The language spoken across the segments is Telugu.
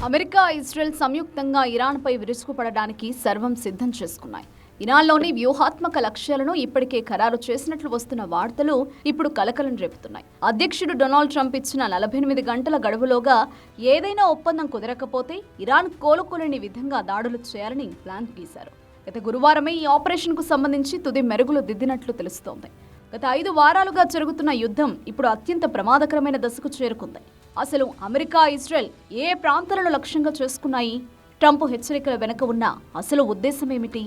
అమెరికా, ఇజ్రాయెల్ సంయుక్తంగా ఇరాన్పై విరుచుకుపడడానికి సర్వం సిద్ధం చేసుకున్నాయి. ఇరాన్లోని వ్యూహాత్మక లక్ష్యాలను ఇప్పటికే ఖరారు చేసినట్లు వస్తున్న వార్తలు ఇప్పుడు కలకలం రేపుతున్నాయి. అధ్యక్షుడు డొనాల్డ్ ట్రంప్ ఇచ్చిన 48 గంటల గడువులోగా ఏదైనా ఒప్పందం కుదరకపోతే ఇరాన్ కోలుకోలేని విధంగా దాడులు చేయాలని ప్లాన్ గీశారు. గత గురువారమే ఈ ఆపరేషన్కు సంబంధించి తుది మెరుగులు దిద్దినట్లు తెలుస్తోంది. గత 5 వారాలుగా జరుగుతున్న యుద్ధం ఇప్పుడు అత్యంత ప్రమాదకరమైన దశకు చేరుకుంది. అసలు అమెరికా, ఇజ్రాయెల్ ఏ ప్రాంతాలను లక్ష్యంగా చేసుకున్నాయి? ట్రంప్ హెచ్చరికల వెనుక ఉన్న అసలు ఉద్దేశం ఏమిటి?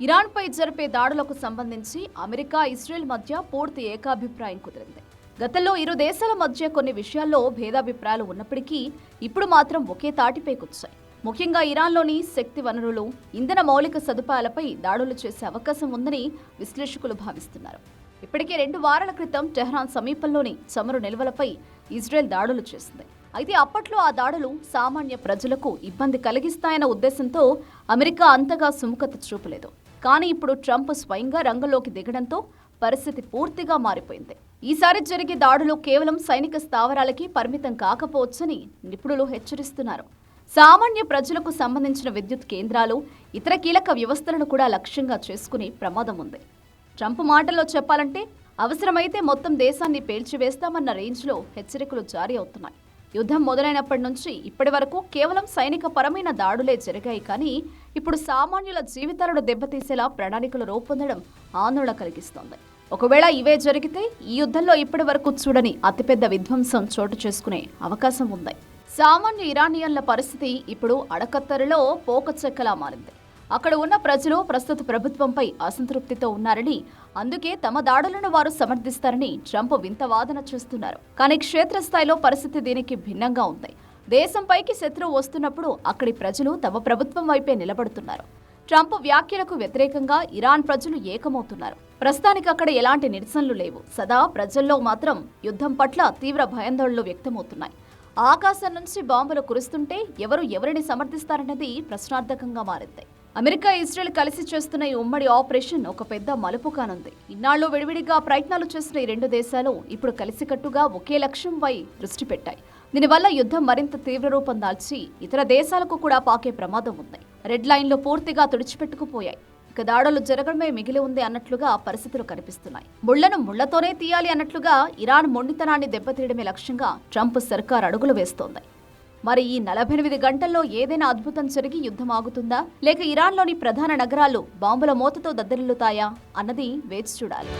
ఇరాన్పై జరిపే దాడులకు సంబంధించి అమెరికా, ఇజ్రాయెల్ మధ్య పూర్తి ఏకాభిప్రాయం కుదిరింది. గతంలో ఇరు దేశాల మధ్య కొన్ని విషయాల్లో భేదాభిప్రాయాలు ఉన్నప్పటికీ ఇప్పుడు మాత్రం ఒకే తాటిపై కూర్చాయి. ముఖ్యంగా ఇరాన్లోని శక్తి వనరులు, ఇంధన మౌలిక సదుపాయాలపై దాడులు చేసే అవకాశం ఉందని విశ్లేషకులు భావిస్తున్నారు. ఇప్పటికే 2 వారాల క్రితం టెహ్రాన్ సమీపంలోని చమురు నిల్వలపై ఇజ్రాయెల్ దాడులు చేసింది. అయితే అప్పట్లో ఆ దాడులు సామాన్య ప్రజలకు ఇబ్బంది కలిగిస్తాయన్న ఉద్దేశంతో అమెరికా అంతగా సుముఖత చూపలేదు. కానీ ఇప్పుడు ట్రంప్ స్వయంగా రంగంలోకి దిగడంతో పరిస్థితి పూర్తిగా మారిపోయింది. ఈసారి జరిగే దాడులు కేవలం సైనిక స్థావరాలకి పరిమితం కాకపోవచ్చని నిపుణులు హెచ్చరిస్తున్నారు. సామాన్య ప్రజలకు సంబంధించిన విద్యుత్ కేంద్రాలు, ఇతర కీలక వ్యవస్థలను కూడా లక్ష్యంగా చేసుకునే ప్రమాదం ఉంది. ట్రంప్ మాటల్లో చెప్పాలంటే అవసరమైతే మొత్తం దేశాన్ని పేల్చివేస్తామన్న రేంజ్లో హెచ్చరికలు జారీ అవుతున్నాయి. యుద్ధం మొదలైనప్పటి నుంచి ఇప్పటి వరకు కేవలం సైనిక పరమైన దాడులే జరిగాయి. కానీ ఇప్పుడు సామాన్యుల జీవితాలను దెబ్బతీసేలా ప్రణాళికలు రూపొందడం ఆందోళన కలిగిస్తోంది. ఒకవేళ ఇవే జరిగితే ఈ యుద్ధంలో ఇప్పటి వరకు చూడని అతిపెద్ద విధ్వంసం చోటు చేసుకునే అవకాశం ఉంది. సామాన్య ఇరానియన్ల పరిస్థితి ఇప్పుడు అడకత్తెరలో పోకచెక్కలా మారింది. అక్కడ ఉన్న ప్రజలు ప్రస్తుత ప్రభుత్వంపై అసంతృప్తితో ఉన్నారని, అందుకే తమ దాడులను వారు సమర్థిస్తారని ట్రంప్ వింత వాదన చేస్తున్నారు. కానీ క్షేత్రస్థాయిలో పరిస్థితి దీనికి భిన్నంగా ఉంది. దేశంపైకి శత్రువు వస్తున్నప్పుడు అక్కడి ప్రజలు తమ ప్రభుత్వం వైపే నిలబడుతున్నారు. ట్రంప్ వ్యాఖ్యలకు వ్యతిరేకంగా ఇరాన్ ప్రజలు ఏకమవుతున్నారు. ప్రస్తుతానికి అక్కడ ఎలాంటి నిరసనలు లేవు. సదా ప్రజల్లో మాత్రం యుద్ధం పట్ల తీవ్ర భయాందోళనలు వ్యక్తమవుతున్నాయి. ఆకాశం నుంచి బాంబులు కురుస్తుంటే ఎవరు ఎవరిని సమర్థిస్తారన్నది ప్రశ్నార్థకంగా మారింది. అమెరికా, ఇజ్రాయెల్ కలిసి చేస్తున్న ఈ ఉమ్మడి ఆపరేషన్ ఒక పెద్ద మలుపు కానుంది. ఇన్నాళ్లు విడివిడిగా ప్రయత్నాలు చేసిన ఈ 2 దేశాలు ఇప్పుడు కలిసికట్టుగా ఒకే లక్ష్యంపై దృష్టి పెట్టాయి. దీనివల్ల యుద్ధం మరింత తీవ్ర రూపం దాల్చి ఇతర దేశాలకు కూడా పాకే ప్రమాదం ఉంది. రెడ్ లైన్లు పూర్తిగా తుడిచిపెట్టుకుపోయాయి. ఇక దాడులు జరగడమే మిగిలి ఉంది అన్నట్లుగా పరిస్థితులు కనిపిస్తున్నాయి. ముళ్లను ముళ్లతోనే తీయాలి అన్నట్లుగా ఇరాన్ మొండితనాన్ని దెబ్బతీయడమే లక్ష్యంగా ట్రంప్ సర్కార్ అడుగులు వేస్తోంది. మరి ఈ 48 గంటల్లో ఏదైనా అద్భుతం జరిగి యుద్ధం ఆగుతుందా, లేక ఇరాన్లోని ప్రధాన నగరాలు బాంబుల మోతతో దద్దరిల్లుతాయా అన్నది వేచి చూడాలి.